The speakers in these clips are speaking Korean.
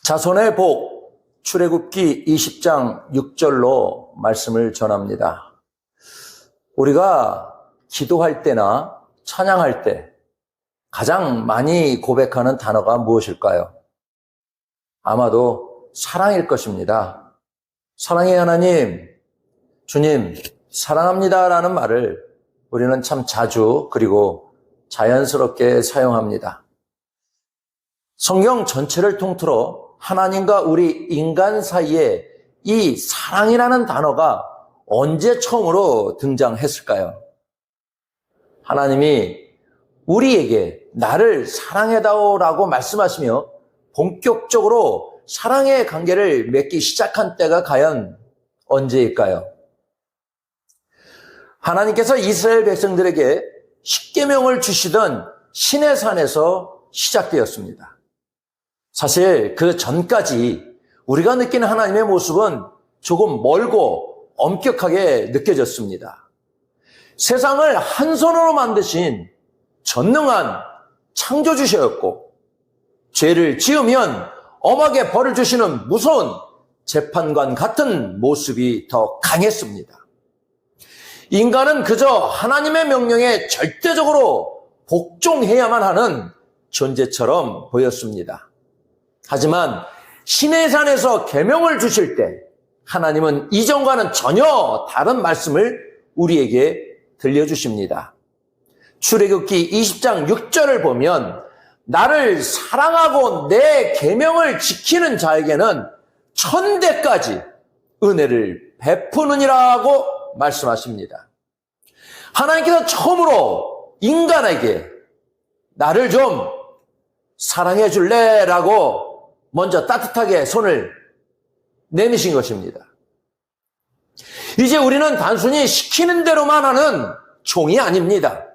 자손의 복, 출애굽기 20장 6절로 말씀을 전합니다. 우리가 기도할 때나 찬양할 때 가장 많이 고백하는 단어가 무엇일까요? 아마도 사랑일 것입니다. 사랑의 하나님, 주님, 사랑합니다 라는 말을 우리는 참 자주 그리고 자연스럽게 사용합니다. 성경 전체를 통틀어 하나님과 우리 인간 사이에 이 사랑이라는 단어가 언제 처음으로 등장했을까요? 하나님이 우리에게 나를 사랑해다오라고 말씀하시며 본격적으로 사랑의 관계를 맺기 시작한 때가 과연 언제일까요? 하나님께서 이스라엘 백성들에게 십계명을 주시던 시내산에서 시작되었습니다. 사실 그 전까지 우리가 느끼는 하나님의 모습은 조금 멀고 엄격하게 느껴졌습니다. 세상을 한 손으로 만드신 전능한 창조주셨고, 죄를 지으면 엄하게 벌을 주시는 무서운 재판관 같은 모습이 더 강했습니다. 인간은 그저 하나님의 명령에 절대적으로 복종해야만 하는 존재처럼 보였습니다. 하지만 시내산에서 계명을 주실 때 하나님은 이전과는 전혀 다른 말씀을 우리에게 들려주십니다. 출애굽기 20장 6절을 보면 나를 사랑하고 내 계명을 지키는 자에게는 1000대까지 은혜를 베푸느니라고 말씀하십니다. 하나님께서 처음으로 인간에게 나를 좀 사랑해 줄래? 라고 먼저 따뜻하게 손을 내미신 것입니다. 이제 우리는 단순히 시키는 대로만 하는 종이 아닙니다.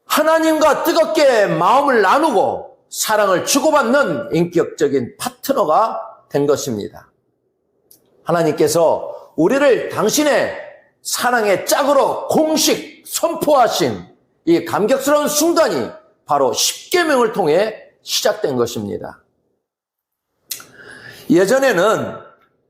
하나님과 뜨겁게 마음을 나누고 사랑을 주고받는 인격적인 파트너가 된 것입니다. 하나님께서 우리를 당신의 사랑의 짝으로 공식 선포하신 이 감격스러운 순간이 바로 십계명을 통해 시작된 것입니다. 예전에는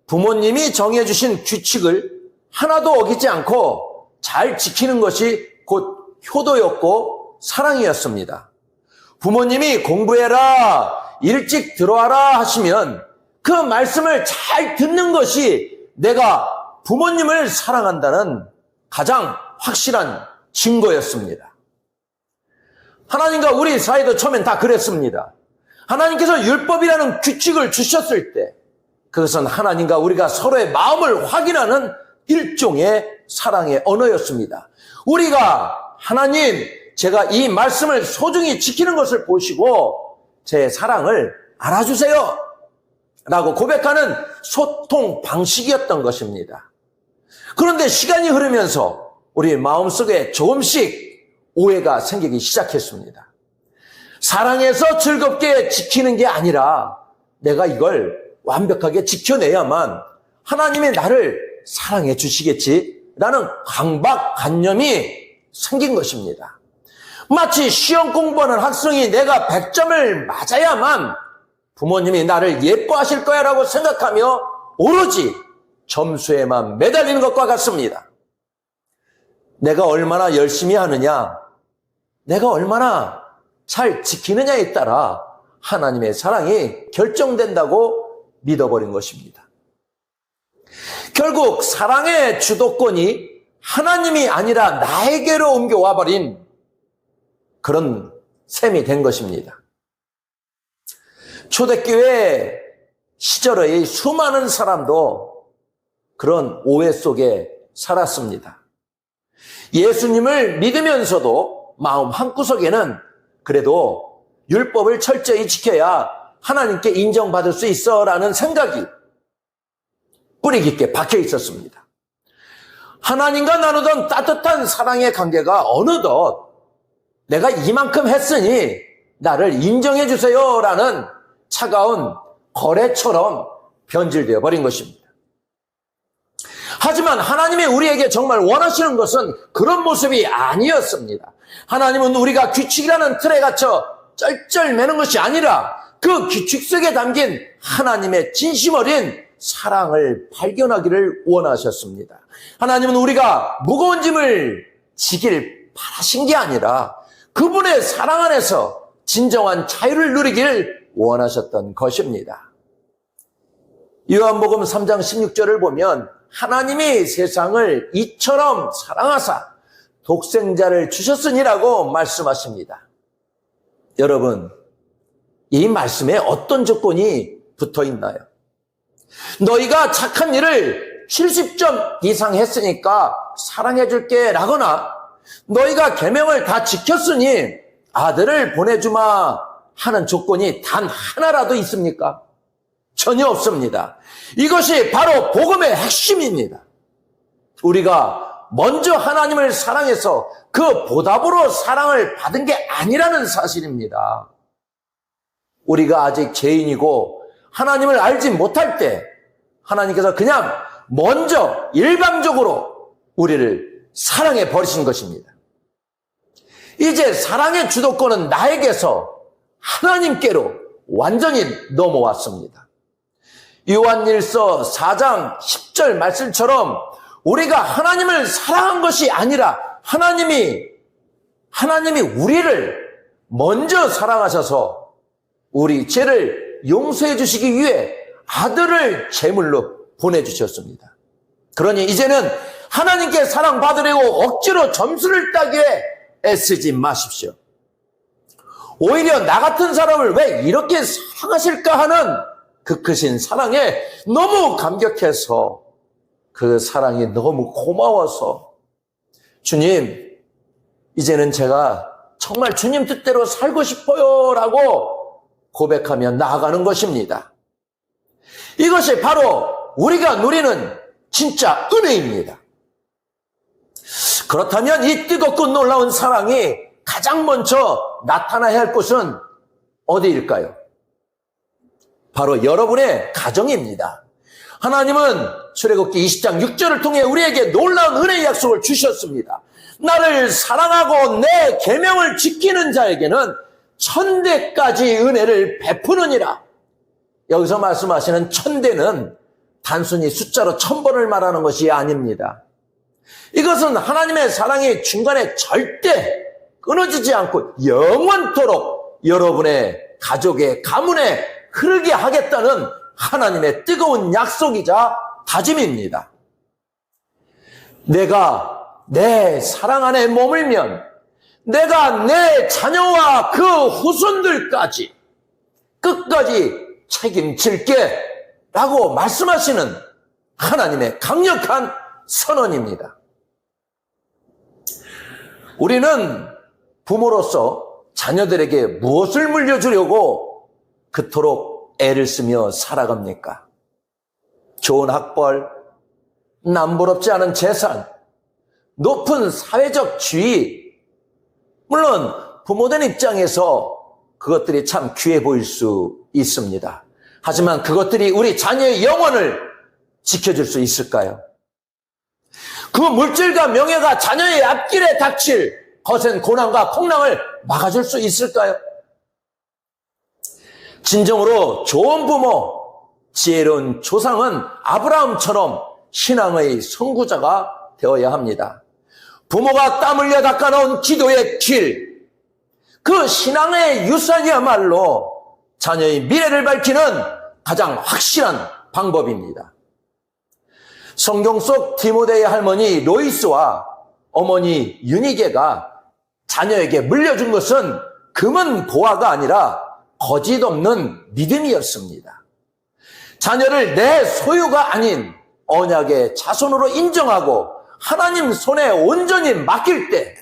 부모님이 정해주신 규칙을 하나도 어기지 않고 잘 지키는 것이 곧 효도였고 사랑이었습니다. 부모님이 공부해라, 일찍 들어와라 하시면 그 말씀을 잘 듣는 것이 내가 부모님을 사랑한다는 가장 확실한 증거였습니다. 하나님과 우리 사이도 처음엔 다 그랬습니다. 하나님께서 율법이라는 규칙을 주셨을 때 그것은 하나님과 우리가 서로의 마음을 확인하는 일종의 사랑의 언어였습니다. 우리가 하나님, 제가 이 말씀을 소중히 지키는 것을 보시고 제 사랑을 알아주세요 라고 고백하는 소통 방식이었던 것입니다. 그런데 시간이 흐르면서 우리 마음속에 조금씩 오해가 생기기 시작했습니다. 사랑해서 즐겁게 지키는 게 아니라 내가 이걸 완벽하게 지켜내야만 하나님이 나를 사랑해 주시겠지라는 강박관념이 생긴 것입니다. 마치 시험 공부하는 학생이 내가 100점을 맞아야만 부모님이 나를 예뻐하실 거야 라고 생각하며 오로지 점수에만 매달리는 것과 같습니다. 내가 얼마나 열심히 하느냐, 내가 얼마나 잘 지키느냐에 따라 하나님의 사랑이 결정된다고 믿어버린 것입니다. 결국 사랑의 주도권이 하나님이 아니라 나에게로 옮겨와 버린 그런 셈이 된 것입니다. 초대교회 시절의 수많은 사람도 그런 오해 속에 살았습니다. 예수님을 믿으면서도 마음 한구석에는 그래도 율법을 철저히 지켜야 하나님께 인정받을 수 있어라는 생각이 뿌리 깊게 박혀 있었습니다. 하나님과 나누던 따뜻한 사랑의 관계가 어느덧 내가 이만큼 했으니 나를 인정해 주세요라는 차가운 거래처럼 변질되어 버린 것입니다. 하지만 하나님이 우리에게 정말 원하시는 것은 그런 모습이 아니었습니다. 하나님은 우리가 규칙이라는 틀에 갇혀 쩔쩔매는 것이 아니라 그 규칙 속에 담긴 하나님의 진심 어린 사랑을 발견하기를 원하셨습니다. 하나님은 우리가 무거운 짐을 지길 바라신 게 아니라 그분의 사랑 안에서 진정한 자유를 누리길 원하셨던 것입니다. 요한복음 3장 16절을 보면 하나님이 세상을 이처럼 사랑하사 독생자를 주셨으니라고 말씀하십니다. 여러분, 이 말씀에 어떤 조건이 붙어 있나요? 너희가 착한 일을 70점 이상 했으니까 사랑해 줄게 라거나 너희가 계명을 다 지켰으니 아들을 보내주마 하는 조건이 단 하나라도 있습니까? 전혀 없습니다. 이것이 바로 복음의 핵심입니다. 우리가 먼저 하나님을 사랑해서 그 보답으로 사랑을 받은 게 아니라는 사실입니다. 우리가 아직 죄인이고 하나님을 알지 못할 때 하나님께서 그냥 먼저 일방적으로 우리를 사랑해 버리신 것입니다. 이제 사랑의 주도권은 나에게서 하나님께로 완전히 넘어왔습니다. 요한일서 4장 10절 말씀처럼 우리가 하나님을 사랑한 것이 아니라 하나님이 우리를 먼저 사랑하셔서 우리 죄를 용서해 주시기 위해 아들을 제물로 보내주셨습니다. 그러니 이제는 하나님께 사랑받으려고 억지로 점수를 따기에 애쓰지 마십시오. 오히려 나 같은 사람을 왜 이렇게 사랑하실까 하는 그 크신 사랑에 너무 감격해서 그 사랑이 너무 고마워서 주님, 이제는 제가 정말 주님 뜻대로 살고 싶어요 라고 고백하며 나아가는 것입니다. 이것이 바로 우리가 누리는 진짜 은혜입니다. 그렇다면 이 뜨겁고 놀라운 사랑이 가장 먼저 나타나야 할 곳은 어디일까요? 바로 여러분의 가정입니다. 하나님은 출애굽기 20장 6절을 통해 우리에게 놀라운 은혜의 약속을 주셨습니다. 나를 사랑하고 내 계명을 지키는 자에게는 천대까지 은혜를 베푸느니라. 여기서 말씀하시는 천대는 단순히 숫자로 1000번을 말하는 것이 아닙니다. 이것은 하나님의 사랑이 중간에 절대 끊어지지 않고 영원토록 여러분의 가족의 가문에 흐르게 하겠다는 하나님의 뜨거운 약속이자 다짐입니다. 내가 내 사랑 안에 머물면 내가 내 자녀와 그 후손들까지 끝까지 책임질게 라고 말씀하시는 하나님의 강력한 선언입니다. 우리는 부모로서 자녀들에게 무엇을 물려주려고 그토록 애를 쓰며 살아갑니까? 좋은 학벌, 남부럽지 않은 재산, 높은 사회적 지위. 물론 부모된 입장에서 그것들이 참 귀해 보일 수 있습니다. 하지만 그것들이 우리 자녀의 영혼을 지켜줄 수 있을까요? 그 물질과 명예가 자녀의 앞길에 닥칠 거센 고난과 풍랑을 막아줄 수 있을까요? 진정으로 좋은 부모, 지혜로운 조상은 아브라함처럼 신앙의 선구자가 되어야 합니다. 부모가 땀 흘려 닦아놓은 기도의 길, 그 신앙의 유산이야말로 자녀의 미래를 밝히는 가장 확실한 방법입니다. 성경 속 디모데의 할머니 로이스와 어머니 유니게가 자녀에게 물려준 것은 금은 보화가 아니라 거짓 없는 믿음이었습니다. 자녀를 내 소유가 아닌 언약의 자손으로 인정하고 하나님 손에 온전히 맡길 때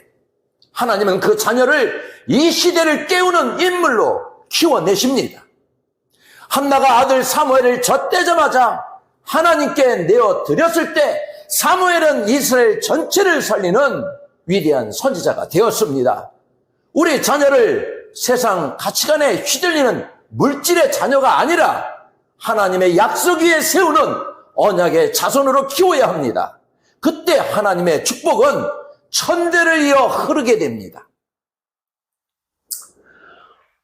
하나님은 그 자녀를 이 시대를 깨우는 인물로 키워내십니다. 한나가 아들 사무엘을 젖대자마자 하나님께 내어드렸을 때 사무엘은 이스라엘 전체를 살리는 위대한 선지자가 되었습니다. 우리 자녀를 세상 가치관에 휘둘리는 물질의 자녀가 아니라 하나님의 약속 위에 세우는 언약의 자손으로 키워야 합니다. 그때 하나님의 축복은 천대를 이어 흐르게 됩니다.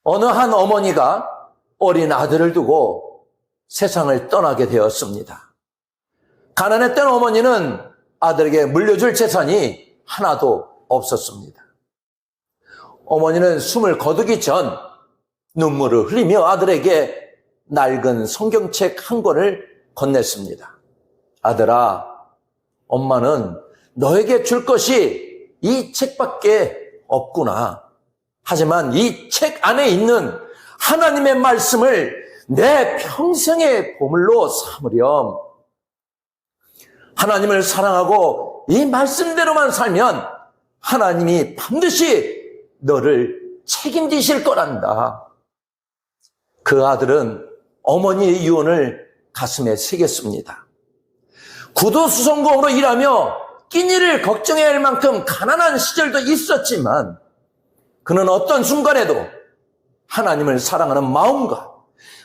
어느 한 어머니가 어린 아들을 두고 세상을 떠나게 되었습니다. 가난했던 어머니는 아들에게 물려줄 재산이 하나도 없었습니다. 어머니는 숨을 거두기 전 눈물을 흘리며 아들에게 낡은 성경책 한 권을 건넸습니다. 아들아, 엄마는 너에게 줄 것이 이 책밖에 없구나. 하지만 이 책 안에 있는 하나님의 말씀을 내 평생의 보물로 삼으렴. 하나님을 사랑하고 이 말씀대로만 살면 하나님이 반드시 너를 책임지실 거란다. 그 아들은 어머니의 유언을 가슴에 새겼습니다. 구도수성공으로 일하며 끼니를 걱정해야 할 만큼 가난한 시절도 있었지만 그는 어떤 순간에도 하나님을 사랑하는 마음과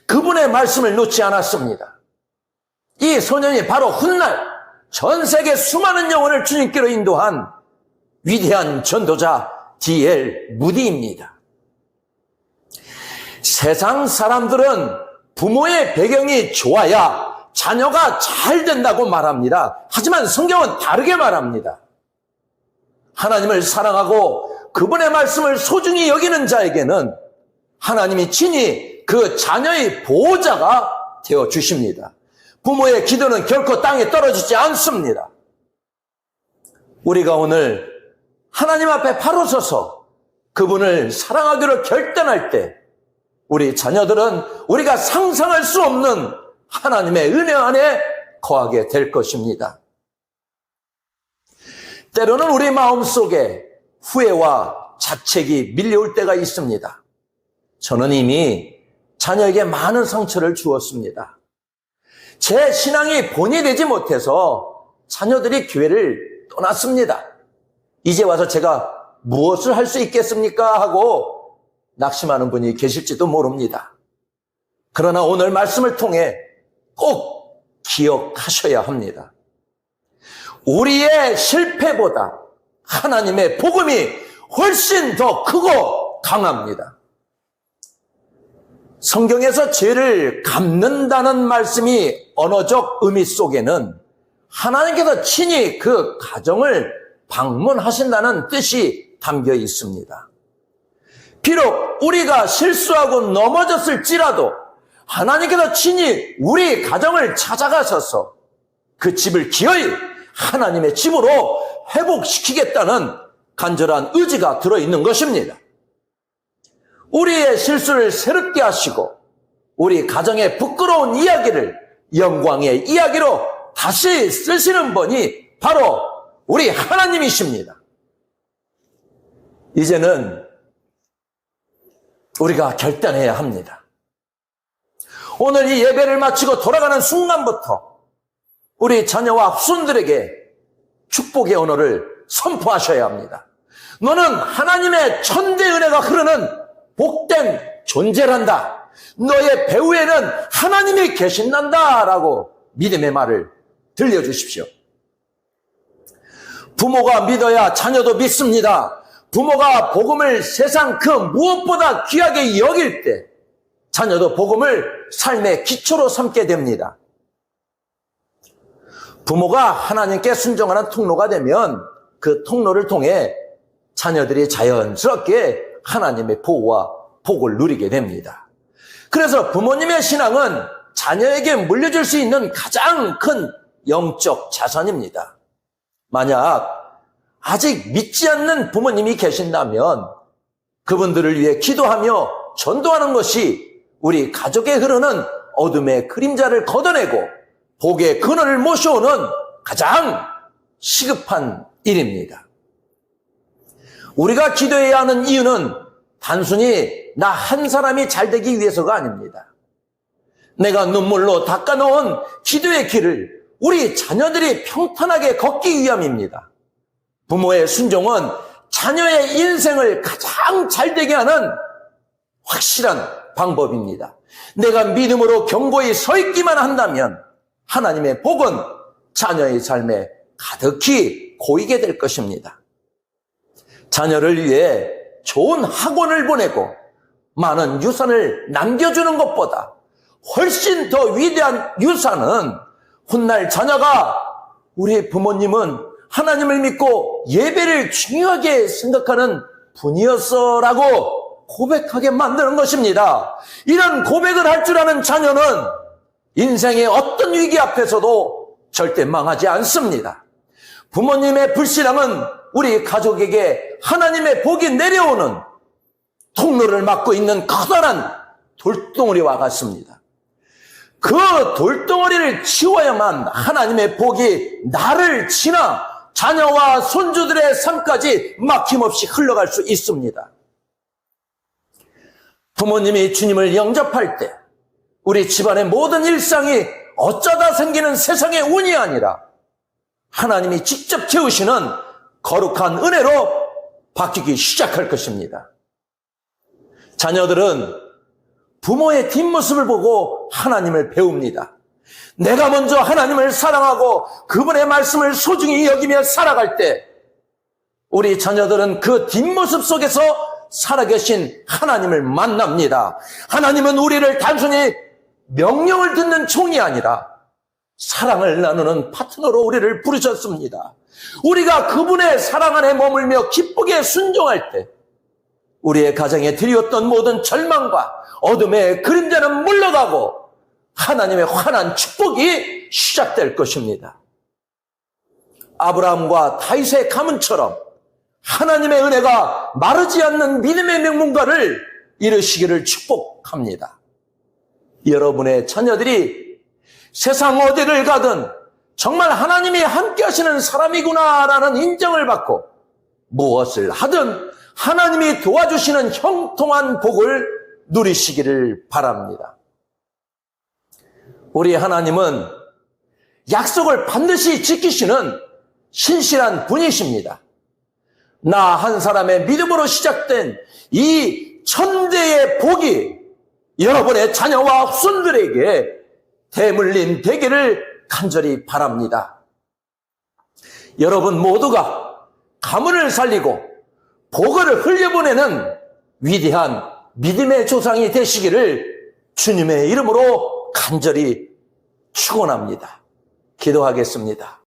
그분의 말씀을 놓지 않았습니다. 이 소년이 바로 훗날 전 세계 수많은 영혼을 주님께로 인도한 위대한 전도자 D.L. 무디입니다. 세상 사람들은 부모의 배경이 좋아야 자녀가 잘 된다고 말합니다. 하지만 성경은 다르게 말합니다. 하나님을 사랑하고 그분의 말씀을 소중히 여기는 자에게는 하나님이 친히 그 자녀의 보호자가 되어주십니다. 부모의 기도는 결코 땅에 떨어지지 않습니다. 우리가 오늘 하나님 앞에 바로 서서 그분을 사랑하기로 결단할 때 우리 자녀들은 우리가 상상할 수 없는 하나님의 은혜 안에 거하게 될 것입니다. 때로는 우리 마음속에 후회와 자책이 밀려올 때가 있습니다. 저는 이미 자녀에게 많은 상처를 주었습니다. 제 신앙이 본이 되지 못해서 자녀들이 교회를 떠났습니다. 이제 와서 제가 무엇을 할 수 있겠습니까? 하고 낙심하는 분이 계실지도 모릅니다. 그러나 오늘 말씀을 통해 꼭 기억하셔야 합니다. 우리의 실패보다 하나님의 복음이 훨씬 더 크고 강합니다. 성경에서 죄를 갚는다는 말씀이 언어적 의미 속에는 하나님께서 친히 그 가정을 방문하신다는 뜻이 담겨 있습니다. 비록 우리가 실수하고 넘어졌을지라도 하나님께서 친히 우리 가정을 찾아가셔서 그 집을 기어이 하나님의 집으로 회복시키겠다는 간절한 의지가 들어있는 것입니다. 우리의 실수를 새롭게 하시고 우리 가정의 부끄러운 이야기를 영광의 이야기로 다시 쓰시는 분이 바로 우리 하나님이십니다. 이제는 우리가 결단해야 합니다. 오늘 이 예배를 마치고 돌아가는 순간부터 우리 자녀와 후손들에게 축복의 언어를 선포하셔야 합니다. 너는 하나님의 천대 은혜가 흐르는 복된 존재란다. 너의 배후에는 하나님이 계신단다. 라고 믿음의 말을 들려주십시오. 부모가 믿어야 자녀도 믿습니다. 부모가 복음을 세상 그 무엇보다 귀하게 여길 때 자녀도 복음을 삶의 기초로 삼게 됩니다. 부모가 하나님께 순종하는 통로가 되면 그 통로를 통해 자녀들이 자연스럽게 하나님의 보호와 복을 누리게 됩니다. 그래서 부모님의 신앙은 자녀에게 물려줄 수 있는 가장 큰 영적 자산입니다. 만약 아직 믿지 않는 부모님이 계신다면 그분들을 위해 기도하며 전도하는 것이 우리 가족에 흐르는 어둠의 그림자를 걷어내고 복의 근원을 모셔오는 가장 시급한 일입니다. 우리가 기도해야 하는 이유는 단순히 나 한 사람이 잘 되기 위해서가 아닙니다. 내가 눈물로 닦아놓은 기도의 길을 우리 자녀들이 평탄하게 걷기 위함입니다. 부모의 순종은 자녀의 인생을 가장 잘 되게 하는 확실한 방법입니다. 내가 믿음으로 견고히 서 있기만 한다면 하나님의 복은 자녀의 삶에 가득히 고이게 될 것입니다. 자녀를 위해 좋은 학원을 보내고 많은 유산을 남겨주는 것보다 훨씬 더 위대한 유산은 훗날 자녀가 우리 부모님은 하나님을 믿고 예배를 중요하게 생각하는 분이었어라고 고백하게 만드는 것입니다. 이런 고백을 할 줄 아는 자녀는 인생의 어떤 위기 앞에서도 절대 망하지 않습니다. 부모님의 불신앙은 우리 가족에게 하나님의 복이 내려오는 통로를 막고 있는 커다란 돌덩어리와 같습니다. 그 돌덩어리를 치워야만 하나님의 복이 나를 지나 자녀와 손주들의 삶까지 막힘없이 흘러갈 수 있습니다. 부모님이 주님을 영접할 때 우리 집안의 모든 일상이 어쩌다 생기는 세상의 운이 아니라 하나님이 직접 채우시는 거룩한 은혜로 바뀌기 시작할 것입니다. 자녀들은 부모의 뒷모습을 보고 하나님을 배웁니다. 내가 먼저 하나님을 사랑하고 그분의 말씀을 소중히 여기며 살아갈 때 우리 자녀들은 그 뒷모습 속에서 살아계신 하나님을 만납니다. 하나님은 우리를 단순히 명령을 듣는 종이 아니라 사랑을 나누는 파트너로 우리를 부르셨습니다. 우리가 그분의 사랑 안에 머물며 기쁘게 순종할 때 우리의 가정에 드리웠던 모든 절망과 어둠의 그림자는 물러가고 하나님의 환한 축복이 시작될 것입니다. 아브라함과 다윗의 가문처럼 하나님의 은혜가 마르지 않는 믿음의 명문가를 이루시기를 축복합니다. 여러분의 자녀들이 세상 어디를 가든 정말 하나님이 함께 하시는 사람이구나라는 인정을 받고 무엇을 하든 하나님이 도와주시는 형통한 복을 누리시기를 바랍니다. 우리 하나님은 약속을 반드시 지키시는 신실한 분이십니다. 나 한 사람의 믿음으로 시작된 이 천대의 복이 여러분의 자녀와 후손들에게 대물림 되기를 간절히 바랍니다. 여러분 모두가 가문을 살리고 복을 흘려보내는 위대한 믿음의 조상이 되시기를 주님의 이름으로 간절히 축원합니다. 기도하겠습니다.